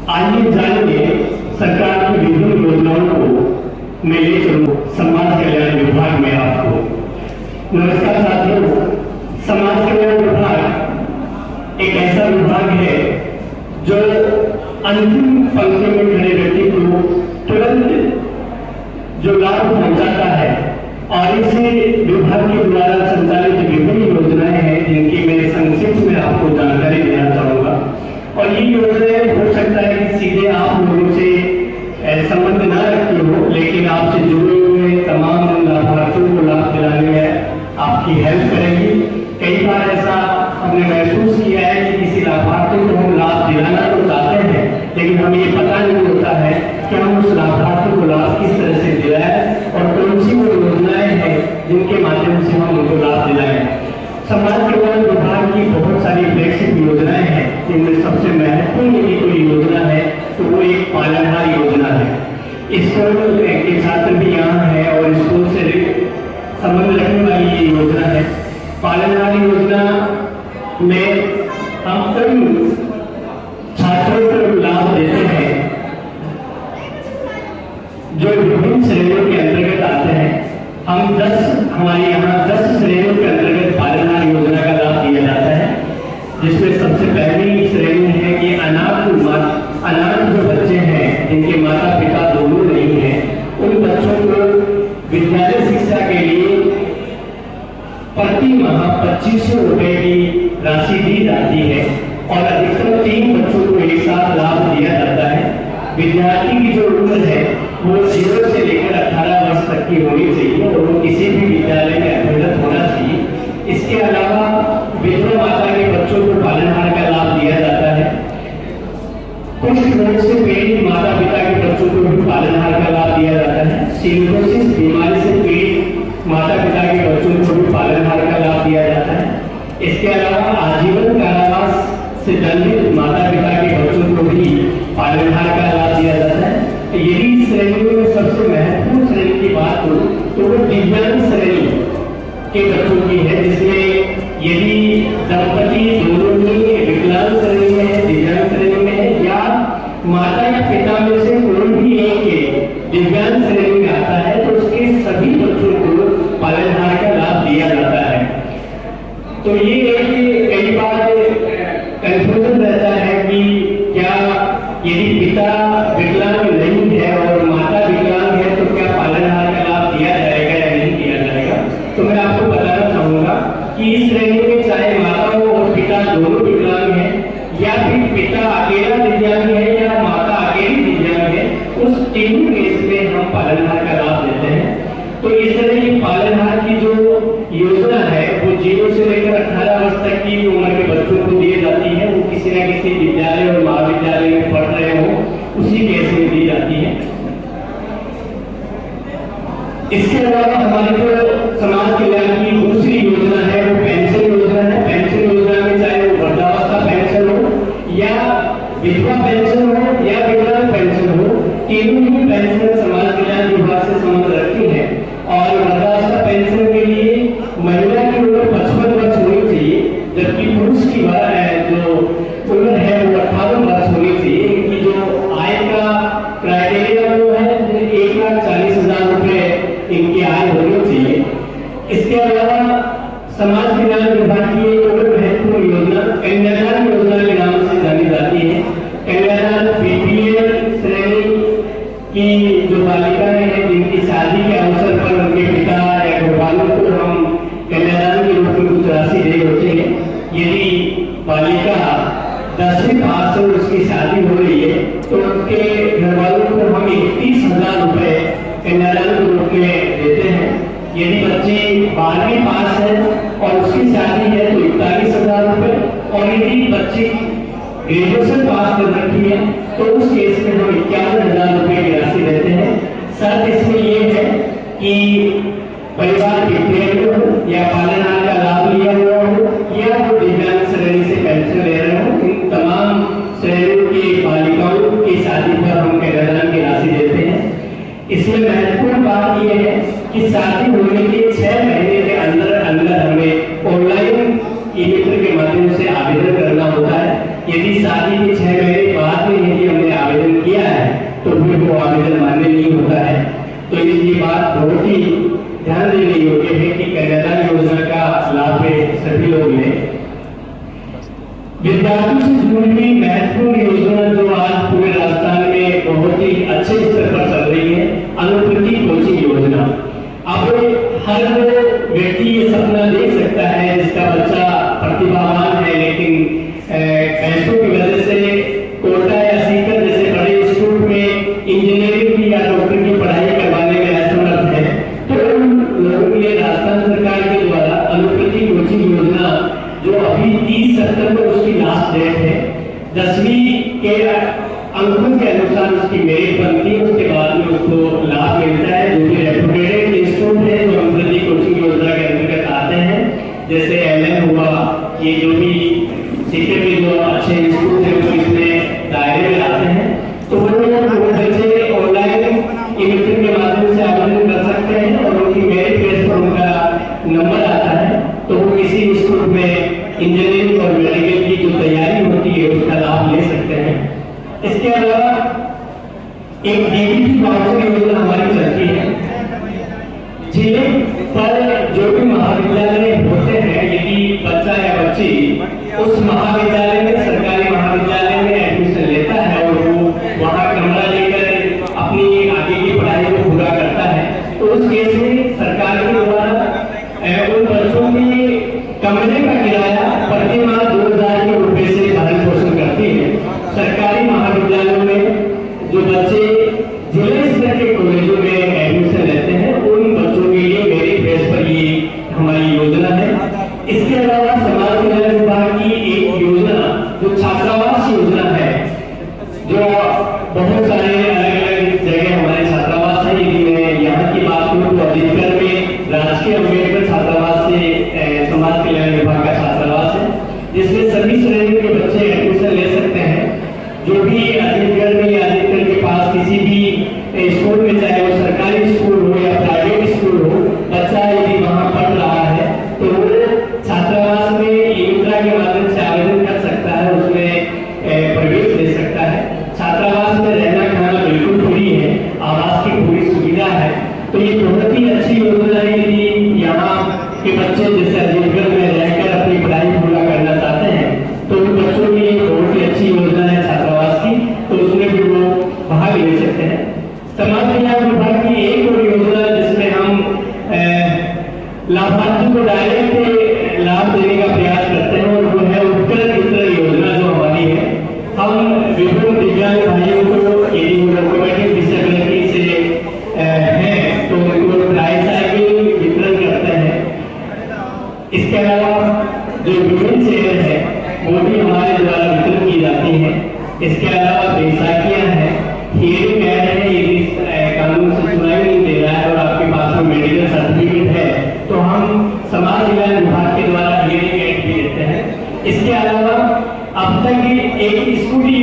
आइए जानिए सरकार की विभिन्न योजनाओं को मैं ले चलूं समाज कल्याण विभाग में आपको। नमस्कार साथियों, समाज कल्याण विभाग एक ऐसा विभाग है जो अंतिम पंक्ति में खड़े व्यक्ति को तुरंत जो लाभ पहुंचाता है, और इसी विभाग के द्वारा संचालित विभिन्न योजनाएं हैं जिनकी मैं संक्षिप्त में आपको जानकारी देना चाहूंगा। और ये योजनाएं हो सकता है कि सीधे आप लोगों से संबंध ना रखती हो, लेकिन आपसे जुड़े हुए तमाम लाभार्थियों को लाभ दिलाने में आपकी हेल्प करेगी। कई बार ऐसा हमने महसूस किया है कि किसी लाभार्थी को हम लाभ दिलाना तो चाहते हैं, लेकिन हमें ये पता नहीं होता है कि हम उस लाभार्थी को लाभ किस तरह से दिलाएं और कौन सी वो योजनाएं हैं जिनके माध्यम से हम उनको लाभ दिलाएं। समाज कल्याण विभाग की बहुत सारी फ्लैगशिप योजनाएं हैं, जिनमें सबसे महत्वपूर्ण यदि कोई योजना है तो वो एक पालनहार योजना है। स्कूल के छात्र भी यहाँ है और स्कूल से संबंध रखने वाली ये योजना है। पालनहार योजना में हम कई छात्रों को लाभ देते हैं जो विभिन्न श्रेणियों के अंतर्गत आते हैं। हमारे यहाँ 10 श्रेणियों के अंतर्गत पालनहार योजना का लाभ दिया जाता है, जिसमें सबसे पहली श्रेणी है कि अनाथ जो बच्चे हैं जिनके माता पिता दोनों नहीं हैं, उन बच्चों को विद्यालय शिक्षा के लिए प्रति माह 2500 रुपए की राशि दी जाती है और अधिकतम 3 बच्चों को एक साथ लाभ दिया जाता है। विद्यार्थी की जो उम्र है वो 0 से लेकर 18 वर्ष तक की होनी चाहिए और वो किसी भी विद्यालय में अभ्यस्त होना चाहिए। इसके अलावा विधवा माता के बच्चों को पालनहार का लाभ दिया जाता है। कुष्ठ रोग से पीड़ित माता पिता के बच्चों को भी पालनहार का लाभ दिया जाता है। सिलिकोसिस बीमारी से पीड़ित माता पिता के बच्चों को भी पालनहार का लाभ दिया जाता है। इसके अलावा आजीवन कारावास से दंडित माता पिता के बच्चों को भी पालनहार का लाभ दिया जाता है। यदि श्रेणियों में सबसे महत्वपूर्ण श्रेणी की बात हो तो वो दिव्यांग श्रेणी के बच्चों की है, जिसमें यदि दंपति दोनों ही विकलांग श्रेणी में है, दिव्यांग श्रेणी में है, या माता या पिता में से कोई भी एक दिव्यांग श्रेणी में आता है तो उसके सभी बच्चों को पालनहार का लाभ दिया जाता है। तो ये कई बार कंफ्यूजन रहता है कि क्या यदि पिता विकलांग नहीं है और माता विकलांग है तो क्या पालनहार का लाभ दिया जाएगा या नहीं दिया जाएगा। तो मैं आपको बताना चाहूंगा कि इस श्रेणी में चाहे माता हो और पिता दोनों विकलांग है, या फिर पिता अकेला दिव्यांग है या माता अकेली दिव्यांग है, उस तीनों केस में हम पालनहार का लाभ देते हैं। तो इस तरह की पालनहार की जो योजना है वो 0 से लेकर 18 वर्ष तक की उम्र के बच्चों को दी जाती है। वो किसी न किसी विद्यालय और महाविद्यालय में पढ़ रहे हो उसी केस में दी जाती है। इसके अलावा हमारी जो समाज कल्याण की दूसरी योजना है वो पेंशन योजना है। पेंशन योजना में चाहे वो वृद्धावस्था पेंशन हो या विधवा पेंशन हो या विकलांग पेंशन हो, तीनों ही पेंशन समाज कल्याण विभाग से संबंध रखती है। और वृद्धावस्था पेंशन के लिए महिला की उम्र 55 वर्ष होनी चाहिए, जबकि पुरुष की जो उम्र है वो 58 वर्ष होनी चाहिए। इनकी जो आय का क्राइटेरिया वो है 1,40,000 रुपए इनकी आय होनी चाहिए। इसके अलावा समाज कल्याण विभाग की एक और महत्वपूर्ण योजना कन्यादान योजना के नाम से जानी जाती है। कन्यादान बीपीएल श्रेणी की जो बालिकाएं हैं जिनकी शादी के अवसर पर उनके पिता या घरवालों को हम कन्यादान के रूप में कुछ राशि दे होते हैं। यदि बालिका 10वीं पास से उसकी शादी हो रही है तो उनके घरवालों को हम 31,000 रुपए कन्यादान के रूप में देते हैं। यदि बच्ची 12वीं पास है और उसकी शादी है तो 41,000 रुपए, और यदि बच्ची ग्रेजुएशन पास कर रखी है तो उस केस में हम 51,000 रुपए की राशि देते हैं। शर्त इसमें ये है कि परिवार के पेड़ हो या पालनहार का लाभ लिया हुआ हो या वो दिव्यांग श्रेणी से पेंशन ले रहे हो, इन तमाम श्रेणियों की बालिकाओं की शादी पर हम कन्यादान की राशि देते हैं। इसमें महत्वपूर्ण बात यह है कि शादी होने के 6 महीने के अंदर अंदर हमें ऑनलाइन ई-मित्र के माध्यम से आवेदन करना होता है। यदि शादी के 6 महीने बाद में यदि हमने तो ये बात बहुत ही ध्यान देने योग्य है कि कन्यादान योजना का लाभ सभी लोग लें। विद्यार्थियों से जुड़ी हुई महत्वपूर्ण योजना जो आज पूरे राजस्थान में बहुत ही अच्छे स्तर पर चल रही है, अनुकृति कोचिंग योजना। अब हर व्यक्ति ये सपना देख सकता है जिसका बच्चा प्रतिभावान है, लेकिन पैसों की वजह से कोटा या सीकर जैसे बड़े इंस्टीट्यूट में इंजीनियरिंग की या डॉक्टर की पढ़ाई करवाने में असमर्थ है, तो उन लोगों के लिए राजस्थान सरकार के द्वारा अनुकृति कोचिंग योजना, जो अभी 30 सितंबर उसकी लास्ट डेट है, 10वीं के अंकों के अनुसार उसकी मेरिट बनती है, उसके बाद में उसको लाभ मिलता है। जो भी रेपुटेड इंस्टीट्यूट है जो अनुकृति कोचिंग योजना के अंतर्गत आते हैं, जैसे LN हुआ, ये जो भी सीखे के जो अच्छे इंस्टीट्यूट है वो इसमें दायरे में आते हैं, तो वो बच्चे ऑनलाइन इमिशन के माध्यम से आवेदन कर सकते हैं और उनकी मेरिट बेस पर उनका नंबर आता है, तो वो किसी इंस्टीट्यूट में इंजीनियरिंग और मेडिकल की जो तैयारी होती है उसका लाभ ले सकते हैं। इसके अलावा एक DBT वाउचर योजना हमारी चलती है, जिले पर जो भी महाविद्यालय होते हैं, यदि बच्चा या बच्ची उस महाविद्यालय में, सरकारी महाविद्यालय में एडमिशन लेता है और वो वहाँ कमरा लेकर अपनी आगे की पढ़ाई को पूरा करता है, तो उस केस में सरकार के द्वारा उन बच्चों के कमरे का किराया प्रति माह 2000 रुपए से भरण पोषण करती है। सरकारी महाविद्यालयों में जो बच्चे जिले स्तर के कॉलेजों में एडमिशन लेते हैं, उन बच्चों के लिए मेरिट बेस पर ये हमारी योजना है। इसके अलावा समाज कल्याण विभाग की एक योजना जो छात्रावास योजना है, जो बहुत सारे अलग अलग जगह हमारे छात्रावास है। यदि मैं यहाँ की बात करूँ तो अधिकतर में राजकीय अम्बेडकर छात्रावास से समाज कल्याण विभाग का छात्रावास है, जिसमें सभी श्रेणी के बच्चे एडमिशन ले सकते हैं। जो भी अधिकतर में या अधिकतर के पास किसी भी स्कूल में, चाहे वो सरकारी स्कूल हो या प्राइवेट स्कूल हो, बच्चा यदि वहाँ पढ़ रहा है तो वो छात्रावास में ई-मित्रा के माध्यम से आवेदन कर सकता है, उसमें प्रवेश ले सकता है। छात्रावास में रहना खाना बिल्कुल फ्री है, आवास की पूरी सुविधा है, तो ये बहुत ही अच्छी योजना है। यदि यहाँ के बच्चे जैसे अजीतगढ़ में रहकर अपनी पढ़ाई पूरा करना चाहते हैं तो उन बच्चों के लिए बहुत ही अच्छी योजना है छात्रावास की, तो उसमें भी वो भाग ले सकते हैं। समाज कल्याण विभाग की एक और योजना जिसमें हम लाभार्थी को डायरेक्ट लाभ देने का प्रयास करते हैं, और वो है उत्कर्ष मित्र योजना जो हमारी है। हम विभिन्न दिव्यांग भाइयों को यदि वो लोकोमोटिव डिसेबिलिटी से हैं तो उनको ट्राईसाइकिल वितरण करते हैं। इसके अलावा जो विभिन्न चेयर है वो भी हमारे द्वारा वितरण की जाती है। इसके अलावा बैसाखियां हैं, हियरिंग ऐड है, यदि कानून से सुनाई नहीं दे रहा है और आपके पास में मेडिकल सर्टिफिकेट है तो हम समाज कल्याण विभाग के द्वारा हियरिंग ऐड भी देते हैं। इसके अलावा अब तक एक स्कूली